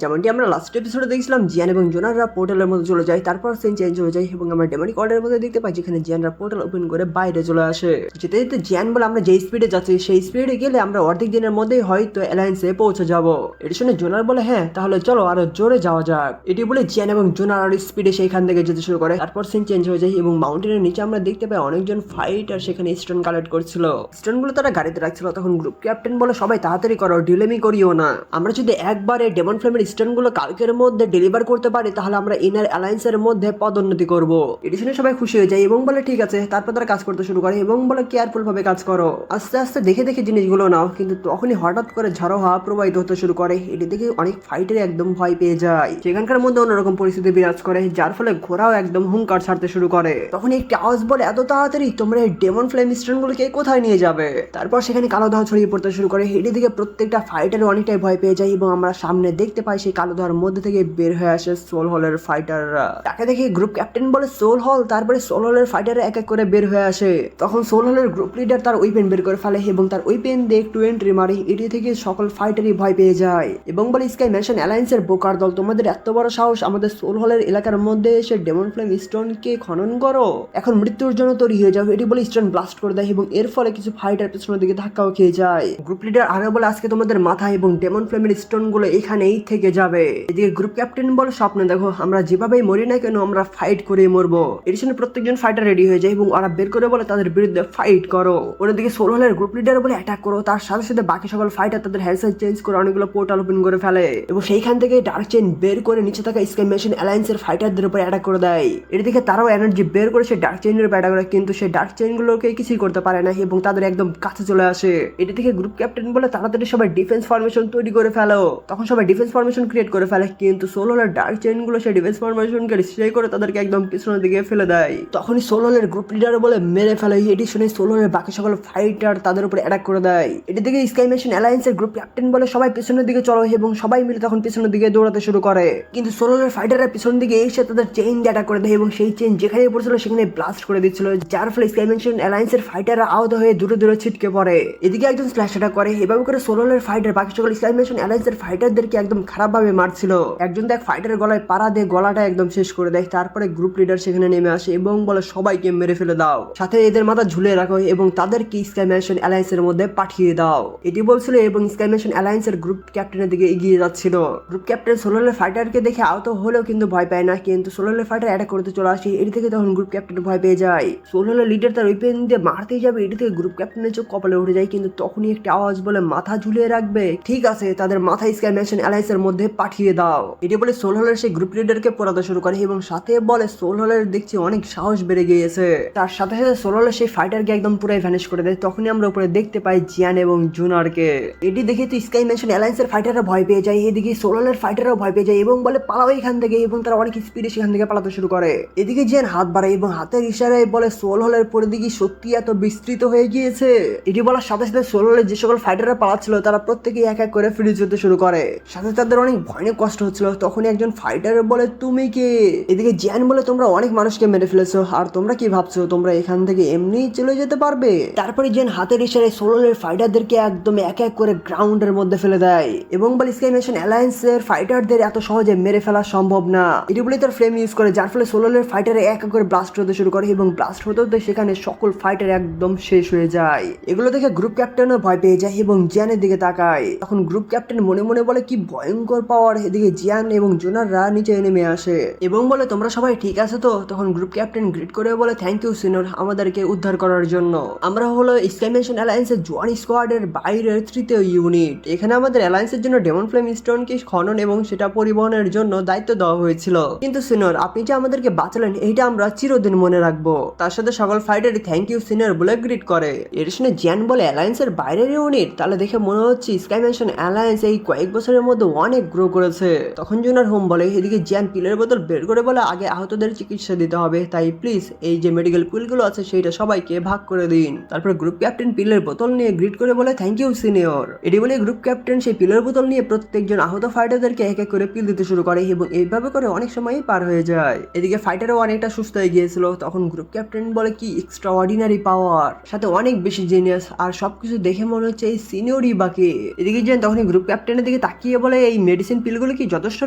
যেমনটি আমরা লাস্ট এপিসোডে দেখছিলাম জিয়ান এবং জোনাররা পোর্টালের মধ্যে চলে যায়, তারপর সিন চেঞ্জ হয়ে যায় এবং আমরা ডেমনিক অর্ডারের মধ্যে দেখতে পাই যেখানে জিয়ানরা পোর্টাল ওপেন করে বাইরে চলে আসে। যেতে যেতে জিয়ান বলে আমরা যে স্পিডে যাচ্ছি সেই স্পিডে গেলে আমরা অর্ধেক দিনের মধ্যেই হয়তো অ্যালায়েন্সে পৌঁছে যাব। এটি শুনে জোনার বলে হ্যাঁ তাহলে চলো আরো জোরে যাওয়া যাক। এটি বলে জিয়ান এবং জোনার আরো স্পিডে সেইখান থেকে যেতে শুরু করে। তারপর সিন চেঞ্জ হয়ে যায় এবং মাউন্টেনের নিচে আমরা দেখতে পাই অনেকজন ফাইটার সেখানে স্টোন কালেক্ট করছিল। স্টোনগুলো তারা গাড়িতে রাখছিল। তখন গ্রুপ ক্যাপ্টেন বলে সবাই তাড়াতাড়ি করো, ডিলেমি করিও না। আমরা যদি একবারে ডেমন ফ্লেমের স্টোনগুলো কালকের মধ্যে ডেলিভার করতে পারি তাহলে আমরা ইনার অ্যালায়েন্সের মধ্যে পদোন্নতি করব। এটি শুনে সবাই খুশি হয়ে যায় এবং বলে ঠিক আছে। তারপর তারা কাজ করতে শুরু করে এবং বলে কেয়ারফুল ভাবে কাজ করো, আস্তে আস্তে দেখে দেখে জিনিসগুলো নাও। কিন্তু তখনই হঠাৎ করে ঝড়ো হাওয়া প্রবাহিত হতে শুরু করে। এটি দেখে অনেক ফাইটার একদম ভয় পেয়ে যায়। সেখানকার মধ্যে অন্যরকম পরিস্থিতি বিরাজ করে, যার ফলে ঘোড়াও একদম হুঙ্কার ছাড়তে শুরু করে। তখন একটি আওয়াজ বলে এত তাড়াতাড়ি তোমরা এই ডেমন ফ্লেম স্টোনগুলোকে কোথায় নিয়ে যাবে? তারপর সেখানে কালো ধোঁয়া ছড়িয়ে পড়তে শুরু করে। এটি দিকে প্রত্যেকটা ফাইটার অনেকটাই ভয় পেয়ে যায় এবং আমরা সামনে দেখতে পাই সেই কালো ধোঁয়ার মধ্যে থেকে বের হয়ে আসে সোল হলের ফাইটাররা। তাকে দেখে গ্রুপ ক্যাপ্টেন বলে সোল হল। তারপরে সোল হলের ফাইটাররা এক এক করে বের হয়ে আসে। তখন সোল হলের গ্রুপ লিডার তার ওয়েপেন বের করে ফেলে এবং তার ওয়েপেন দিয়ে একটু এন্ট্রি মারে। এটি থেকে সকল ফাইটারই ভয় পেয়ে যায় এবং বলে স্কাই ম্যানশন অ্যালায়েন্সের বোকার দল, তোমাদের এত বড় সাহস আমাদের সোল হলের এলাকার মধ্যে এসে ডেমন ফ্লেম স্টোনকে খনন করো, এখন মৃত্যুর জন্য তৈরি হয়ে যাও। এটি বলে স্টোন ব্লাস্ট করে দেয় এবং এর ফলে কিছু ফাইটার পেছনের দিকে ধাক্কাও খেয়ে যায়। গ্রুপ লিডার আরো বলে আজকে তোমাদের মাথা এবং ডেমন ফ্লেমের স্টোন গুলো এখানেই থেকে যাবে। এদিকে গ্রুপ ক্যাপ্টেন বলে স্বপ্ন দেখো আমরা যেভাবেই মরি না কেন আমরা ফাইট করে মরবো। এর জন্য প্রত্যেকজন ফাইটার রেডি হয়ে যায় এবং ওরা বের করে বলে তাদের বিরুদ্ধে ফাইট করো। অন্যদিকে সোল হলের গ্রুপ লিডার বলে অ্যাটাক করো। তার সাথে সাথে বাকি সকল ফাইটার তাদের হেয়ারস্টাইল চেঞ্জ করে অনেকগুলো পোর্টাল ওপেন করে ফেলে এবং সেইখান থেকে ডার্ক চেইন বের করে নিচে থাকা স্কাই ম্যানশন অ্যালায়েন্সের ফাইটারদের উপর অ্যাটাক করে দেয়। এর দিকে তারাও এনার্জি বের করে সেই ডার্ক চেইনের উপর অ্যাটাক করে, কিন্তু সেই ডার্ক চেইন গুলোকে কিছুই করতে পারে না এবং তাদের একদম কাছে চলে আসে। এটি থেকে গ্রুপ ক্যাপ্টেন বলে তাড়াতাড়ি সবাই ডিফেন্স ফরমেশন তৈরি করে ফেলো। তখন সবাই ডিফেন্স ফরমেশন ক্রিয়েট করে ফেলে, কিন্তু সোল হলের ডার্ক চেইন গুলো সেই ডিফেন্স ফরমেশনকে ডিস্ট্রয় করে তাদেরকে একদম পিছনের দিকে ফেলে দেয়। তখনই সোল হলের গ্রুপ লিডার বলে মেরে ফেলে। এটি শুনে সোল হলের বাকি সকল ফাইটার তাদের উপর অ্যাটাক করে দেয়। এটি থেকে স্কাই ম্যানশন অ্যালায়েন্সের গ্রুপ ক্যাপ্টেন বলে সবাই পিছনের দিকে চলো এবং সবাই মিলে তখন পিছনের দিকে দৌড়াতে শুরু করে। কিন্তু সোল হলের ফাইটাররা পিছন দিকে এসে তাদের চেইন দিয়ে অ্যাটাক করে দেয় এবং সেই চেইন যেখানে পড়ছিল সেখানে ব্লাস্ট করে দিচ্ছিল, যার ফলে স্কাই ম্যানশন অ্যালায়েন্সের ফাইটাররা আহত হয়ে দূরে দূরে ছিটকে পড়ে। এদিকে একজন স্ল্যাশ অ্যাটাক করে। এভাবে করে সোল হলের ফাইটার বাকি সকল স্কাই ম্যানশন অ্যালায়েন্সের ফাইটারদেরকে একদম খারাপ ভাবে মারছিল। একজন দেখ ফাইটারের গলায় পাড়া দিয়ে গলাটা একদম শেষ করে দেয়। তারপরে গ্রুপ লিডার সেখানে নেমে আসে এবং বলে সবাইকে মেরে ফেলে দাও, সাথে এদের মাথা ঝুলিয়ে রাখো এবং তাদেরকে স্কাই ম্যানশন অ্যালায়েন্সের মধ্যে পাঠিয়ে দাও। এটি বলছিল এবং স্কাই ম্যানশন অ্যালায়েন্সের গ্রুপ ক্যাপ্টেনের দিকে এগিয়ে যাচ্ছিল। গ্রুপ ক্যাপ্টেন সোল হলের ফাইটারকে দেখে আহত হলেও কিন্তু ভয় পায় না, কিন্তু সোল হলের ফাইটার অ্যাটাক করতে চলে আসে। এটি থেকে তখন গ্রুপ ক্যাপ্টেন ভয় পেয়ে যায়। সোল হলের লিডার তার ওয়েপেন দিয়ে মারতেই যাবে, এটি থেকে গ্রুপ ক্যাপ্টেনের চোখ কপালে উঠে যায়, কিন্তু তখনই একটা আওয়াজ বলে মাথা ঝুলিয়ে রাখবে, ঠিক আছে তাদের মাথা স্কাই ম্যানশন অ্যালায়েন্সের মধ্যে পাঠিয়ে দাও। এটি বলে সোল হলের সেই গ্রুপ লিডারকে পড়াতে শুরু করে এবং সাথে বলে সোল হলের দেখছি অনেক সাহস বেড়ে গিয়েছে। তার সাথে সাথে সোল হলের সেই ফাইটারকে একদম পুরাই ভ্যানিশ করে দেয়। তখনই আমরা উপরে দেখতে পাই জিয়ান এবং জুনারকে। এটি দেখে তো স্কাই ম্যানশন অ্যালায়েন্সের ফাইটাররা ভয় পেয়ে যায়। এদিকে সোল হলের ফাইটাররাও ভয় পেয়ে যায় এবং বলে পালাও এখান থেকে, এবং তারা অনেক স্পিডে সেখান থেকে পালাতে শুরু করে। এদিকে জিয়ান হাত বাড়ায় এবং হাতের ইশারায় বলে সোল হলের পরিধি সত্যি এত বিস্তৃত হয়ে গিয়েছে। এটি বলার সাথে সাথে সোল হলের যে সকল ফাইটাররা পালাচ্ছিল তারা প্রত্যেকেই এক এক করে ফিরে যেতে শুরু করে, সাথে তাদের অনেক ভয়ানক কষ্ট হচ্ছিল। তখনই একজন ফাইটার বলে তুমি কে? এদিকে জিয়ান বলে তোমরা অনেক মানুষকে মেরে ফেলেছো, আর তোমরা কি ভাবছো তোমরা এখান থেকে এমনি চলে যেতে পারবে? তারপরে জিয়ান হাতের ইশারায় সোল হলের ফাইটারদেরকে একদম এক এক করে গ্রাউন্ডের মধ্যে ফেলে দেয় এবং বলে স্কাই ম্যানশন অ্যালায়েন্সের ফাইটারদের এত সহজে মেরে ফেলা সম্ভব না। এটি বলে তার ফ্লেম ইউজ করে, যার ফলে সোল হলের ফাইটার এক এক করে ব্লাস্ট হতে শুরু করে এবং ব্লাস্ট হতে হতে সেখানে সকল ফাইটার একদম শেষ হয়ে যায়। এগুলো দেখে গ্রুপ ক্যাপ্টেনও ভয় পেয়ে যায় এবং জিয়ানের দিকে তাকায়। তখন গ্রুপ ক্যাপ্টেন মনে মনে বলে কি ভয়ঙ্কর পাওয়ার। এদিকে জিয়ান এবং জোনাররা নিচে নেমে আসে এবং বলে তোমরা সবাই ঠিক আছে তো? তখন গ্রুপ ক্যাপ্টেন গ্রিট করে বলে থ্যাংক ইউ সিনিয়র আমাদেরকে উদ্ধার করার জন্য। আমরা হলো স্কাই ম্যানশন অ্যালায়েন্সের জোয়ান স্কোয়াডের বাইরের তৃতীয় ইউনিট। এখানে আমাদের অ্যালায়েন্সের জন্য ডেমন ফ্লেম স্টোনকে খনন এবং সেটা পরিবহনের জন্য দায়িত্ব দেওয়া হয়েছিল, কিন্তু সিনিয়র আপনি যে আমাদেরকে বাঁচালেন এইটা আমরা চিরদিন মনে রাখবো। তার সাথে সকল ফাইটারই থ্যাংক ইউ সিনিয়র বলে গ্রিট করে। এর শুনে জিয়ান বলে অ্যালায়েন্সের বাইরের ইউনিট? তাহলে দেখে মনে হচ্ছে স্কাই ম্যানশন অ্যালায়েন্স এই কয়েক বছরের মধ্যে অনেক গ্রো করেছে। তখন জুনার হোম বলে। এদিকে জিয়ান পিলের বোতল বের করে বলে আগে আহতদের চিকিৎসা দিতে হবে, তাই প্লিজ এই যে মেডিকেল পিলগুলো আছে সেইটা সবাইকে ভাগ করে দিন। তারপর গ্রুপ ক্যাপ্টেন পিলের বোতল নিয়ে গ্রিট করে বলে থ্যাংক ইউ সিনিয়র। এটি বলে গ্রুপ ক্যাপ্টেন সেই পিলের বোতল নিয়ে প্রত্যেকজন আহত ফাইটারদেরকে এক এক করে পিল দিতে শুরু করে এবং এইভাবে করে অনেক সময়ই পার হয়ে যায়। এদিকে ফাইটারও অনেকটা সুস্থ হয়ে গিয়েছিল। তখন গ্রুপ ক্যাপ্টেন বলে কি এক্সট্রা অর্ডিনারি পাওয়ার, সাথে অনেক বেশি জিনিয়াস, আর সবকিছু দেখে মনে হচ্ছে এই সিনিয়রই বাকি। এদিকে যেন তখন গ্রুপ ক্যাপ্টেনের দিকে তাকিয়ে বলে এই মেডিসিন পিলগুলো কি যথেষ্ট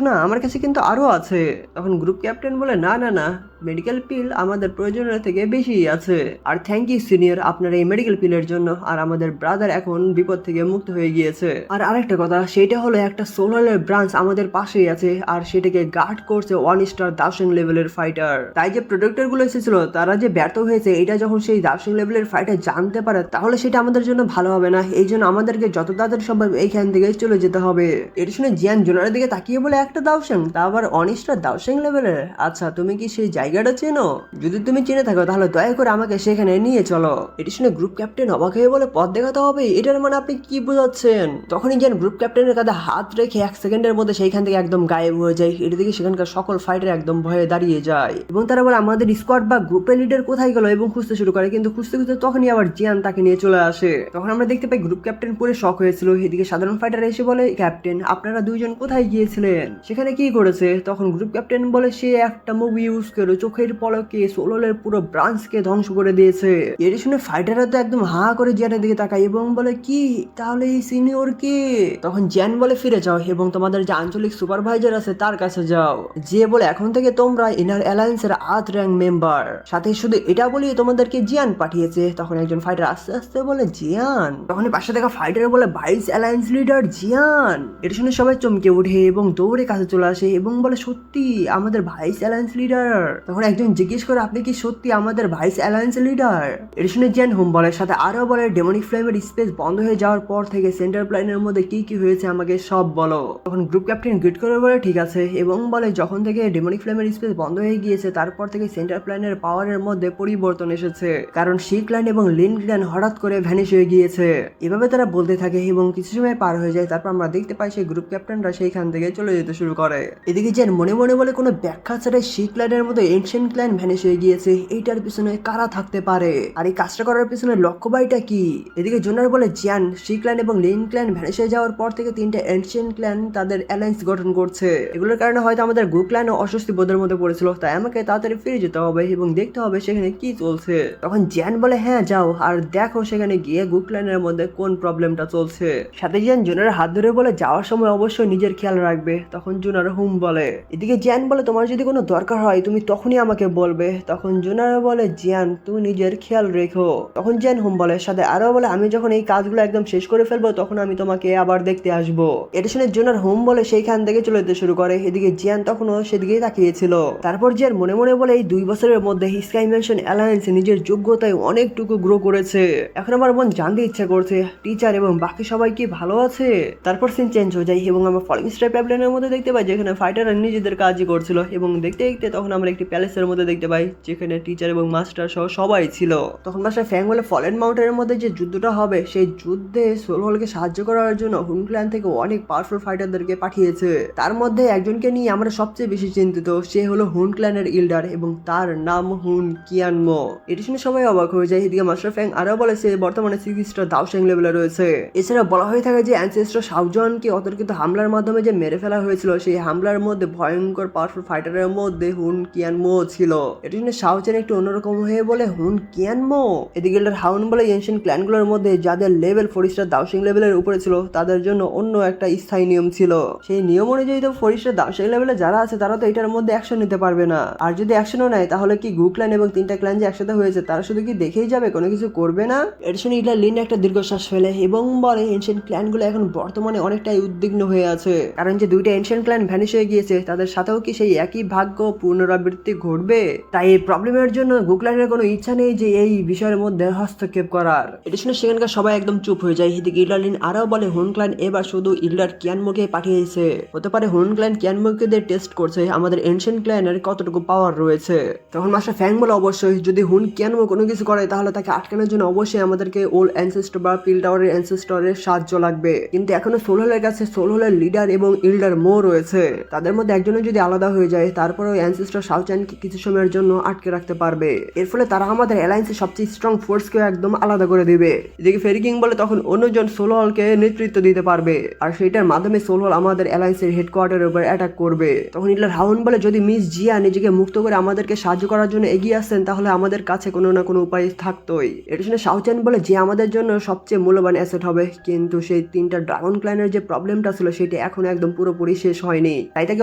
না? আমার কাছে কিন্তু আরো আছে। তখন গ্রুপ ক্যাপ্টেন বলে, না না না, মেডিকেল পিল আমাদের প্রয়োজনীয় থেকে বেশি আছে। আর থ্যাংক ইউ সিনিয়র আপনার এই মেডিকেল পিলের জন্য। আর আমাদের ব্রাদার এখন বিপদ থেকে মুক্ত হয়ে গিয়েছে। আর আরেকটা কথা, সেটা হলো একটা সোলারের ব্রাঞ্চ আমাদের পাশেই আছে, আর সেটাকে গার্ড করছে 1 স্টার দার্শন লেভেলের ফাইটার। তাই যে প্রোডাক্টর গুলো এসেছিল তারা যে ব্যর্থ হয়েছে, এটা যখন সেই দার্শন লেভেলের ফাইটার জানতে পারে, তাহলে সেটা আমাদের জন্য ভালো হবে না। এই জন্য আমাদেরকে যত তাড়াতাড়ি সম্ভব এইখান থেকে চলে যেতে হবে। এটা শুনে জিয়ান জোনারের দিকে তাকিয়ে বলে, একটা দার্শন, তা আবার 1 স্টার দার্শন লেভেলের? আচ্ছা, তুমি কি সেই জায়গাটা চেনো? যদি তুমি চিনে থাকো তাহলে দয়া করে আমাকে সেখানে নিয়ে চলো। এটি শুনে গ্রুপ ক্যাপ্টেন অবাক হয়ে বলে, পথ দেখাতে হবে? এটার মানে আপনি কি বোঝাচ্ছেন? তখনই যেন গ্রুপ ক্যাপ্টেনের কাঁধে হাত রেখে 1 সেকেন্ডের মধ্যে সেইখান থেকে একদম গায়েব হয়ে যায়। এটা দেখে সেখানকার সকল ফাইটার একদম ভয়ে দাঁড়িয়ে যায় এবং তারা বলে, আমাদের স্কোয়াড বা গ্রুপের লিডার কোথায় গেল, এবং খুঁজতে শুরু করে। কিন্তু খুঁজতে খুঁজতে তখনই আবার জিয়ান তাকে নিয়ে চলে আসে। তখন আমরা দেখতে পাই গ্রুপ ক্যাপ্টেন পুরো শক হয়েছিল। এদিকে সাধারণ ফাইটার এসে বলে, ক্যাপ্টেন আপনারা দুইজন কোথায় গিয়েছিলেন, সেখানে কি করেছে? তখন গ্রুপ ক্যাপ্টেন বলে, সে একটা মুভি ইউজ করে চোখের পলকে সোলোলের পুরো ব্রাঞ্চকে ধ্বংস করে দিয়েছে। এটা শুনে ফাইটাররা তো একদম হা করে জিয়ানের দিকে তাকায় এবং বলে, কি তাহলে এই সিনিয়র কে? তখন জিয়ান বলে, ফিরে যাও এবং তোমাদের যে আঞ্চলিক সুপারভাইজার আছে তার কাছে যাও। যে বলে, এখন থেকে তোমরা ইনার অ্যালায়েন্সের 8 র্যাঙ্ক মেম্বার। সাথে শুধু এটা বলিয়ে তোমাদেরকে জিয়ান পাঠিয়েছে। তখন একজন ফাইটার আস্তে আস্তে বলে, জিয়ান? তখন পাশে থাকা ফাইটার বলে, ভাইস অ্যালায়েন্স লিডার জিয়ান। এটা শুনে সবাই চমকে ওঠে এবং দৌড়ে কাছে চলে আসে এবং বলে, সত্যি আমাদের ভাইস অ্যালায়েন্স লিডার? তখন একজন জিজ্ঞেস করে, আপনি কি সত্যি আমাদের ভাইস অ্যালায়েন্স লিডার? এটা শুনে জিয়ান হুম বলে, সাথে আরো বলে, ডেমনিক ফ্লেমের স্পেস বন্ধ হয়ে যাওয়ার পর থেকে সেন্টার প্ল্যানের মধ্যে কি কি হয়েছে আমাকে সব বলো। তখন গ্রুপ ক্যাপ্টেন গ্রিট করে বলে, ঠিক আছে, এবং বলে, যখন থেকে ডেমনিক ফ্লেমের স্পেস বন্ধ হয়ে গিয়েছে তারপর থেকে সেন্টার প্ল্যানের পাওয়ারের মধ্যে পরিবর্তন এসেছে, কারণ শি ক্ল্যান এবং লিন ক্ল্যান হঠাৎ করে ভ্যানিশ হয়ে গিয়েছে। এভাবে তারা বলতে থাকে এবং কিছু সময় পার হয়ে যায়। তারপর আমরা দেখতে পাই সেই গ্রুপ ক্যাপ্টেনরা সেইখান থেকে চলে যেতে শুরু করে। এদিকে জিয়ান মনে মনে বলে, কোনো ব্যাখ্যা ছাড়াই শি ক্ল্যানের মধ্যে এনশিয়েন্ট ক্ল্যান ভ্যানিশ হয়ে গিয়েছে, এইটার পিছনে কারা থাকতে পারে, আর এই কাজটা করার পিছনে লক্ষ্য বাইটা কি? এদিকে জোনার বলে, জিয়ান, শি ক্ল্যান এবং লিন ক্ল্যান ভ্যানিশ হয়ে যাওয়ার পর থেকে 3টা এনশিয়েন্ট ক্ল্যান তাদের অ্যালায়েন্স গঠন করছে। এগুলোর কারণে হয়তো আমাদের গ্রুপ ক্ল্যানও অস্বস্তি বোধের মধ্যে পড়েছিল, তাই আমাকে তাড়াতাড়ি ফিরে যেতে হবে এবং দেখতে হবে সেখানে কি চলছে। তখন জিয়ান বলে, হ্যাঁ যাও আর দেখো সেখানে গিয়ে গ্রুপ ক্ল্যানের মধ্যে কোন প্রবলেমটা চলছে। সাথে জিয়ান জোনারের হাত ধরে বলে, যাওয়ার সময় অবশ্যই নিজের খেয়াল রাখবে। তখন জোনার হুম বলে। এদিকে জিয়ান বলে, তোমার যদি কোনো দরকার হয় তুমি তখনই আমাকে বলবে। তখন জোনার বলে, জিয়ান তুমি নিজের খেয়াল রেখো। তখন জিয়ান হুম বলে, সাথে আরো বলে, আমি যখন এই কাজগুলো একদম শেষ করে ফেলবো তখন আমি তোমাকে আবার দেখতে আসবো। এটা শুনে জোনার হুম বলে সেইখান থেকে চলে যেতে শুরু করে। এদিকে জিয়ান তখনও সেদিকেই তাকিয়েছিল। তারপর জিয়ান মনে মনে বলে, এই 2 বছরের মধ্যে স্কাই ম্যানশন অ্যালায়েন্স নিজের যোগ্যতায় অনেকটুকু গ্রো করেছে। এখন আমার মন জানতে ইচ্ছা করছে টিচার এবং বাকি সবাই কি ভালো আছে। তারপর সিন চেঞ্জ হয়ে যায় এবং আমরা ফলিং স্টার প্যাভিলিয়নের মধ্যে দেখতে পাই যেখানে ফাইটাররা নিজেদের কাজই করছিল, এবং দেখতে দেখতে তখন আমরা একটি প্যালেসের মধ্যে দেখতে পাই যেখানে টিচার এবং মাস্টার সহ সবাই ছিল। তখন বাসায় ফ্যাং বলে, ফলেন মাউন্টেনের মধ্যে যে যুদ্ধটা হবে সেই যুদ্ধে সোলহলকে সাহায্য করার জন্য হুন ক্ল্যান থেকে অনেক পাওয়ারফুল ফাইটারদেরকে পাঠিয়েছে। তার মধ্যে একজনকে নিয়ে আমরা সবচেয়ে বেশি চিন্তিত। সে হলো হুন ক্ল্যানের ইল্ডার এবং তার নাম হুন কিয়ানমো। এটা শুনে সবাই অবাক হয়ে যায়। এদিকে মাস্টার ফ্যাং আরো বলে, সে বর্তমানে 6 স্টার দাওশেং লেভেলে রয়েছে। এছাড়া বলা হয়ে থাকে যে অ্যানসেস্টর শাওজনকে অতর্কিত হামলার মাধ্যমে যে মেরে ফেলা হয়েছিল, সেই হামলার মধ্যে ভয়ঙ্কর পাওয়ারফুল ফাইটারের মধ্যে হুন কিয়ানমো ছিল। এটা শুনে শাওজেন একটু অন্যরকম হয়ে বলে, হুন কিয়ানমো? এদিকে হাউন বলে, এনশিয়েন্ট ক্ল্যানগুলোর মধ্যে যাদের লেভেল 4 স্টার দাওশেং লেভেলের উপরে ছিল তাদের জন্য অন্য একটা স্থায়ী নিয়ম ছিল। সেই নিয়ম অনুযায়ী তো 4 স্টার দাওশেং লেভেলে যারা আছে তারা তো এটার মধ্যে অ্যাকশন নিতে পারবে না। আর যদি অ্যাকশনও নেয় তাহলে কি গ্রু ক্ল্যান এবং 3টা ক্ল্যান যে একসাথে হয়েছে তারা শুধু কি দেখেই যাবে, কোনো কিছু করবে না? এটা শুনে ইটলা লিন একটা দীর্ঘশ্বাস ফেলে এবং বলে, এনশিয়েন্ট ক্ল্যানগুলো এখন বর্তমানে অনেকটাই উদ্বিগ্ন হয়ে আছে, কারণ যে 2টা এনশিয়েন্ট ক্ল্যান ভ্যানিশ হয়ে গিয়েছে তাদের সাথেও কি সেই একই ভাগ্য পুনরাবৃত্তি ঘটবে? তাই এই প্রবলেমের জন্য গ্রু ক্ল্যানের কোনো ইচ্ছা নেই যে এই বিষয়ের মধ্যে হস্তক্ষেপ করার। এটা শুনে সেখানকার সবাই একদম চুপ হয়ে যায়। এদিকে ইটলা লিন আরও বলে, হুন ক্ল্যান এবার শুধু ইল্ডার কিয়ানমোকে পাঠিয়েছে, হতে পারে হুন ক্ল্যান কিয়ানমোকে দিয়ে টেস্ট করছে আমাদের এনশিয়েন্ট ক্ল্যানের কতটুকু পাওয়ার রয়েছে। তখন মাস্টার ফ্যাং বলে, অবশ্যই যদি হুন কিয়ানমো কোনো কিছু করে তাহলে তাকে আটকানোর জন্য অবশ্যই আমাদেরকে ওল্ড অ্যানসেস্টর বা পিল টাওয়ারের অ্যানসেস্টরের সাহায্য লাগবে। কিন্তু এখনো সোলহলের কাছে সোলহলের লিডার এবং ইল্ডার মো রয়েছে, তাদের মধ্যে একজনের যদি আলাদা হয়ে যায় তারপরে ওই অ্যানসেস্টর শাওচানকে কিছু সময়ের জন্য আটকে রাখতে পারবে। এর ফলে তারা আমাদের অ্যালায়েন্সের সবচেয়ে স্ট্রং ফোর্সকে একদম আলাদা করে দিবে। এদিকে ফেরি কিং বলে, তখন অন্যজন সোলহলকে নেতৃত্ব দিতে পারবে আর সেটার মাধ্যমে সোলহল আমাদের অ্যালায়েন্সের হেডকোয়ার্টারের উপর অ্যাটাক করবে। তখন ইটলার হাউন বলে, যদি মিস জিয়া নিজেকে মুক্ত করে আমাদেরকে সাহায্য করার জন্য এগিয়ে আসতেন তাহলে আমাদের কাছে কোনো না কোনো উপায় থাকতোই। এটা শুনে শাওচান বলে, যে আমাদের জন্য সবচেয়ে মূল্যবান অ্যাসেট হবে, কিন্তু সেই 3টা ড্রাগন ক্ল্যানের যে প্রবলেমটা ছিল সেটা সেইটা এখন একদম পুরোপুরি শেষ হয়নি, তাই তাকে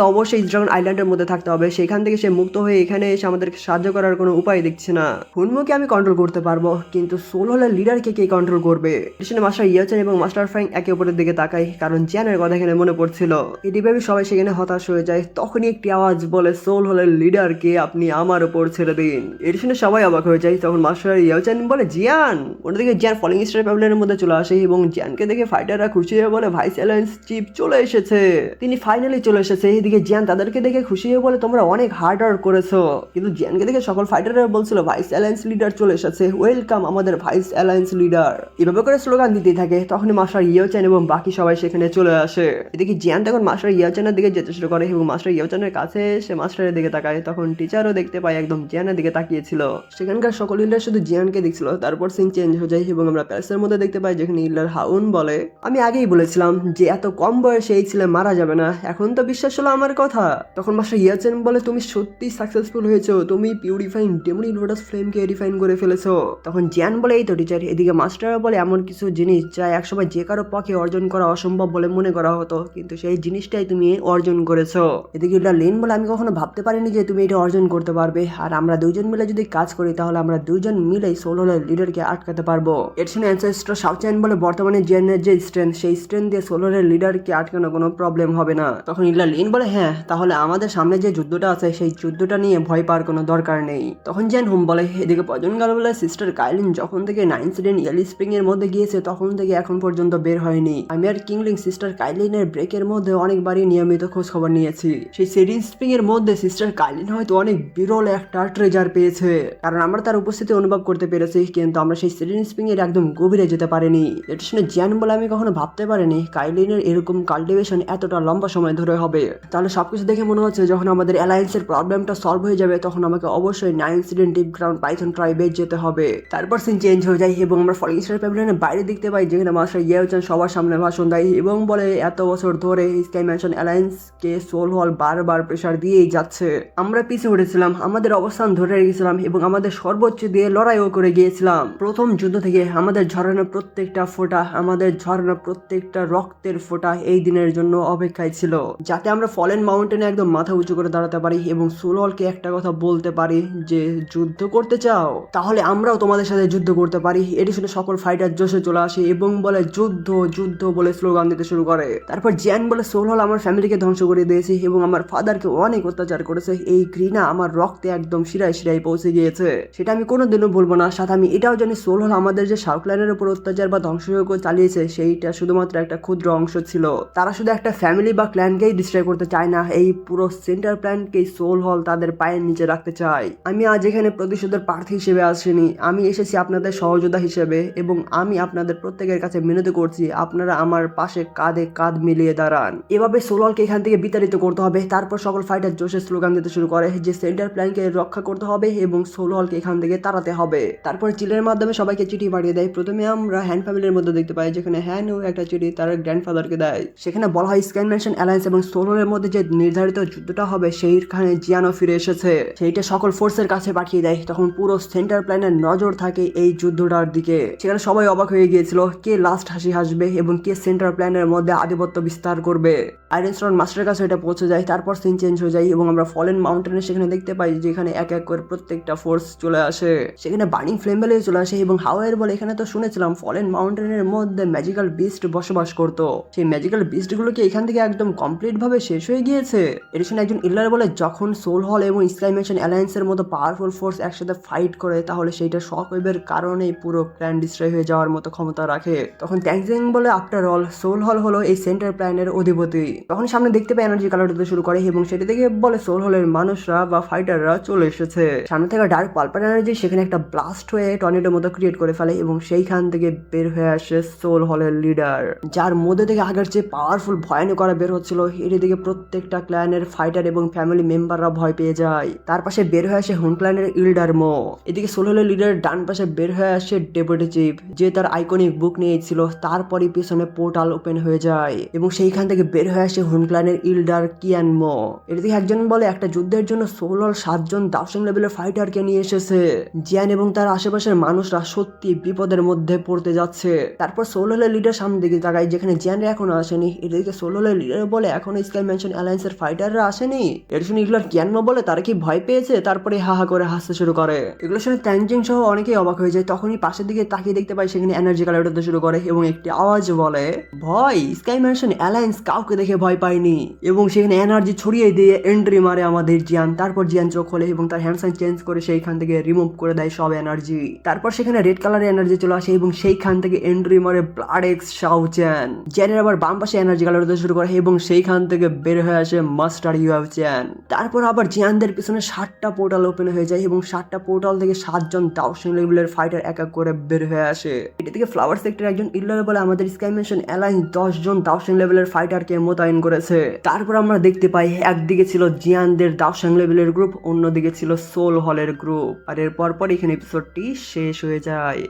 অবশ্যই ড্রাগন আইল্যান্ডের মধ্যে থাকতে হবে। সেখান থেকে সে মুক্ত হয়ে এখানে এসে আমাদেরকে সাহায্য করার কোনো উপায় দেখছে না। হুনমোকে আমি কন্ট্রোল করতে পারবো, কিন্তু সোল হলের লিডারকে কে কন্ট্রোল করবে? এখানে মাস্টার ইয়াচেন এবং মাস্টার ফ্র্যাঙ্ক একে অপরের দিকে তাকায়, কারণ জিয়ানের কথা এখানে মনে পড়ছিল। এটি ভেবে সবাই সেখানে হতাশ হয়ে যায়। তখনই একটি আওয়াজ বলে, সোল হলের লিডারকে আপনি আমার উপর ছেড়ে দিন। এটি শুনে সবাই অবাক হয়ে যায়। তখন মাস্টার ইয়াচেন বলে, জিয়ান। অন্যদিকে জিয়ান ফলিং স্টার প্যাভিলিয়নের মধ্যে চলে আসে এবং জিয়ানকে দেখে ফাইটাররা খুশি হয়ে বলে, ভাইস অ্যালায়েন্স চিফ চলে এসেছে, তিনি ফাইনালি চলে এসেছে। এদিকে জিয়ান তাদেরকে দেখে খুশি হয়ে বলে, তোমরা অনেক হার্ড ওয়ার্ক করেছো। কিন্তু জিয়ানকে দেখে সকল ফাইটাররা বলছিল, ভাইস অ্যালায়েন্স লিডার চলে এসেছে, ওয়েলকাম আমাদের ভাইস অ্যালায়েন্স লিডার। এভাবে করে স্লোগান দিতেই থাকে। তখন মাস্টার ইয়াওচেন এবং বাকি সবাই সেখানে চলে আসে। এদিকে জিয়ান তখন মাস্টার ইয়াওচেনের দিকে যেতে শুরু করে এবং মাস্টার ইয়াওচেনের কাছে সে মাস্টারের দিকে তাকায়। তখন টিচারও দেখতে পায় একদম জিয়ানের দিকে তাকিয়েছিল। সেখানকার সকল লিডার শুধু জিয়ানকে দেখছিল। তারপর সিন চেঞ্জ হয়ে যায় এবং আমরা প্যালেসের মধ্যে দেখতে পাই যেখানে ইল্লার হাউন বলে, আমি আগেই বলেছিলাম যে এত কম বয়সে এই ছেলে মারা যাবে না, এখন তো বিশ্বাস হলো আমার কথা। তখন মাস্টার ইয়াওচেন বলে, তুমি সত্যি সাকসেসফুল হয়েছো, তুমি পিউরিফাইং ডেমনি লোটাস ফ্লেমকে রিফাইন করে ফেলেছো। তখন জিয়ান বলে, এই তো টিচার। এদিকে মাস্টার বলে, এমন কিছু জিনিস যা একসময় যে কারো পক্ষে অর্জন করা অসম্ভব বলে মনে করা হতো, কিন্তু সেই জিনিসটাই তুমি অর্জন করেছো। এদিকে লিন বলে, আমি কখনো ভাবতে পারিনি যে তুমি এটা অর্জন করতে পারবে, আর আমরা দুজন মিলে যদি কাজ করি তাহলে আমরা দুজন মিলেই সোল হলের লিডারকে আটকাতে পারবো। এর শুনে অ্যানসেস্টর শাওচেন বলে, বর্তমানে জিয়ানের যে স্ট্রেংথ, সেই স্ট্রেংথ দিয়ে সোল হলের লিডারকে আটকানো কোনো প্রবলেম হবে না। তখন লিন বলে, হ্যাঁ, তাহলে আমাদের সামনে যে যুদ্ধটা আছে সেই যুদ্ধটা নিয়ে ভয় পাওয়ার কোনো দরকার নেই। তখন জিয়ান হুম বলে, এদিকে পজন গাল বলে, সিস্টার কাইলিন যখন থেকে 9 সিডেন ইয়েলি স্প্রিং এর মধ্যে গিয়েছে তখন থেকে এখন পর্যন্ত বের হয়নি। আমি আর কিংলিং সিস্টার কাইলিনের ব্রেকের মধ্যে অনেকবারই নিয়মিত খোঁজ খবর নিয়েছি। সেই সিডেন স্প্রিং এর মধ্যে সিস্টার কাইলিন হয়তো অনেক বিরল একটা ট্রেজার পেয়েছে, কারণ আমরা তার উপস্থিতি অনুভব করতে পেরেছি, কিন্তু আমরা সেই সিডেন স্প্রিং এর একদম গভীরে যেতে পারিনি। এটা শুনে জিয়ান বলে, আমি কখনো ভাবতে পারিনি কাইলিনের এরকম কাল্টিভেশন এতটা লম্বা সময় ধরে হবে। তাহলে সবকিছু দেখে মনে হচ্ছে যখন আমাদের অ্যালায়েন্সের প্রবলেমটা সলভ হয়ে যাবে তখন আমাকে অবশ্যই 9 সিডেন ডিপ গ্রাউন্ড পাইথন ট্রাইবে যেতে হবে। তারপর সিন চেঞ্জ হয়ে যায় এবং আমরা ফলিং স্টার প্যাভিলিয়নের বাইরে দেখতে পাই যেখানে মাস্টার ইয়াওচেন সবার সামনে ভাষণ দেয় এবং বলে, এত বছর ধরে স্কাই ম্যানশন অ্যালায়েন্সকে সোল হল বারবার প্রেশার দিয়েই যাচ্ছে। আমরা পিছিয়ে উঠেছিলাম, আমাদের অবস্থান ধরে রেখেছিলাম এবং আমাদের সর্বোচ্চ দিয়ে লড়াইও করে গিয়েছিলাম। প্রথম যুদ্ধ থেকে আমাদের ঝরানো প্রত্যেকটা ফোঁটা, আমাদের ঝরানো প্রত্যেকটা রক্তের ফোঁটা এই দিনের জন্য অপেক্ষায় ছিল, যাতে আমরা ফলেন মাউন্টেনে একদম মাথা উঁচু করে দাঁড়াতে পারি এবং সোল হলকে একটা কথা বলতে পারি যে যুদ্ধ করতে চাও তাহলে আমরাও তোমাদের সাথে যুদ্ধ করতে পারি। এটি শুনে সকল ফাইটার জোশে চলে আসে এবং বলে, যুদ্ধ যুদ্ধ বলে স্লোগান দিতে শুরু করে। তারপর জিয়ান বলে, সোল হল আমার ফ্যামিলিকে ধ্বংস করে দিয়েছে এবং আমার ফাদারকে অনেক অত্যাচার করেছে, এই ঘৃণা আমার রক্তে একদম শিরায় শিরায় পৌঁছে গিয়েছে, সেটা আমি কোনোদিনও বলবো না। সাথে আমি এটাও জানি সোল হল আমাদের যে শাউকল্যান্ডের উপর অত্যাচার বা ধ্বংসযজ্ঞ চালিয়েছে সেইটা শুধুমাত্র একটা ক্ষুদ্র অংশ ছিল। তারা শুধু একটা ফ্যামিলি বা ক্ল্যানকেই ডিস্ট্রয় করতে চায় না, এই পুরো সেন্টার প্ল্যানকেই সোল হল তাদের পায়ের নিচে রাখতে চায়। আমি আজ এখানে প্রতিশোধের প্রার্থী হিসেবে আসিনি, আমি এসেছি আপনাদের সহযোদ্ধা হিসেবে এবং আমি আপনাদের প্রত্যেকের কাছে মিনতি করছি আপনারা আমার পাশে কাঁধে কাঁধ মিলিয়ে দাঁড়ান। এভাবে সোল হলকে এখান থেকে বিতাড়িত করতে হবে। তারপর সকল ফাইটার জোশের স্লোগান দিতে শুরু করে যে সেন্টার প্ল্যানকে রক্ষা করতে হবে এবং সোল হলকে এখান থেকে তাড়াতে হবে। তারপর চিলের মাধ্যমে সবাইকে চিঠি পাঠিয়ে দেয়। প্রথমে আমরা হ্যান ফ্যামিলির মধ্যে দেখতে পাই যেখানে হ্যানও একটা চিঠি তার গ্র্যান্ডফাদারকে দেয়। সেখানে বলা হয় স্কাই ম্যানশন অ্যালায়েন্স এবং সোল হলের মধ্যে যে নির্ধারিত যুদ্ধটা হবে সেইখানে জিয়ানও ফিরে এসেছে, সেইটা সকল ফোর্সের কাছে পাঠিয়ে দেয়। তখন পুরো সেন্টার প্ল্যানের নজর থাকে এই যুদ্ধটার দিকে। সেখানে সবাই অবাক হয়ে গিয়েছিল কে লাস্ট হাসি হাসবে এবং কে সেন্টার প্ল্যানের মধ্যে আধিপত্য বিস্তার করবে। আইরনস্টোন মাস্টারের কাছে এটা পৌঁছে যায়। তারপর সিন চেঞ্জ হয়ে যায় এবং আমরা ফলেন মাউন্টেনে সেখানে দেখতে পাই যেখানে এক এক করে প্রত্যেকটা ফোর্স চলে আসে। সেখানে বার্নিং ফ্লেম ভ্যালি চলে আসে এবং হাওয়ার বলে, এখানে তো শুনেছিলাম ফলেন মাউন্টেনের মধ্যে ম্যাজিক্যাল বিস্ট বসবাস করতো, সেই ম্যাজিক্যাল বিস্টগুলো কি এখান থেকে একদম কমপ্লিট ভাবে শেষ হয়ে গিয়েছে? এর শুনে একজন ইল্লার বলে, যখন সোল হল এবং স্কাই ম্যানশন অ্যালায়েন্সের মতো পাওয়ারফুল ফোর্স একসাথে ফাইট করে তাহলে সেইটা শক ওয়েভের কারণেই পুরো প্ল্যান ডিস্ট্রয় হয়ে যাওয়ার মতো ক্ষমতা রাখে। তখন ট্যাংজিং বলে, আফটার অল সোল হল হলো এই সেন্টার প্ল্যানের অধিপতি। তখন সামনে দেখতে পাই এনার্জি কালার হতে শুরু করে এবং সেটা থেকে বলে সোল হলের মানুষরা বা ফাইটাররা চলে এসেছে। সামনে থেকে ডার্ক পালপার এনার্জি সেখানে একটা ব্লাস্ট হয়ে টর্নেডোর মতো ক্রিয়েট করে ফেলে এবং সেইখান থেকে বের হয়ে আসে সোল হলের লিডার, যার মধ্যে থেকে আগের চেয়ে পাওয়ারফুল ভয়ানক করা বের হচ্ছিল। এর দিকে প্রত্যেকটা ক্ল্যানের ফাইটার এবং ফ্যামিলি মেম্বাররা ভয় পেয়ে যায়। তার পাশে বের হয়ে আসে হুন ক্ল্যানের ইল্ডার মো। এদিকে সোল হলের লিডার ডান পাশে বের হয়ে আসে ডেপুটি চিফ, যে তার আইকনিক বুক নিয়েছিল। তারপরই পিছনে পোর্টাল ওপেন হয়ে যায় এবং সেইখান থেকে বের হয়ে আসে হুন ক্ল্যানের ইল্ডার কিয়ান মো। এদিকে একজন বলে, একটা যুদ্ধের জন্য সোল হল 7 জন দাউসিং লেভেলের ফাইটারকে নিয়ে এসেছে, জিয়ান এবং তার আশেপাশের মানুষরা সত্যি বিপদের মধ্যে পড়তে যাচ্ছে। তারপর সোল হলের লিডার সামনে দিকে তাকায় যেখানে জিয়ানরা এখনো আসেনি এটা দিকে সোলো লিডার বলে এখনো স্কাই ম্যানশন অ্যালায়েন্সের ফাইটাররা আসেনি। এটা শুনে ইগলার কেন বলে তারা কি ভয় পেয়েছে, তারপরে হাহা করে হাসতে শুরু করে। এগুলো শুনে ট্যানজিং সহ অনেকেই অবাক হয়ে যায়। তখনই পাশের দিকে তাকিয়ে দেখতে পাই সেখানে এনার্জি কালার উঠতে শুরু করে এবং একটি আওয়াজ বলে ভয়, স্কাই ম্যানশন অ্যালায়েন্স কাউকে দেখে ভয় পায়নি। এবং সেখানে এনার্জি ছড়িয়ে দিয়ে এন্ট্রি মারে আমাদের জিয়ান। তারপর জিয়ান চোখ খোলে এবং তার হ্যান্ড সাইন চেঞ্জ করে সেইখান থেকে রিমুভ করে দেয় সব এনার্জি। তারপর সেখানে রেড কালারের এনার্জি চলে আসে এবং সেইখান থেকে এন্ট্রি মারে ব্লাড এক্স শাও চ্যান। জ্যানের আবার বাম পাশে এনার্জি কালার হতে শুরু করে এবং সেইখান থেকে বের হয়ে আসে মাস্টার ইউএফ চ্যান। তারপর আবার জিয়ানদের পিছনে 7টা পোর্টাল ওপেন হয়ে যায় এবং 7টা পোর্টাল থেকে 7জন ডাউশন লেভেলের ফাইটার এক এক করে বের হয়ে আসে। এটা থেকে ফ্লাওয়ার সেক্টর একজন ইল্লার বলে আমাদের স্কাই ম্যানশন অ্যালায়েন্স 10 জন ডাউশন লেভেলের ফাইটারকে মোতায়েন করেছে। তারপর আমরা দেখতে পাই একদিকে ছিল জিয়ানদের ডাউশন লেভেলের গ্রুপ, অন্যদিকে ছিল সোল হলের গ্রুপ। আর এর পরপর এখানে এপিসোডটি শেষ হয়ে যায়।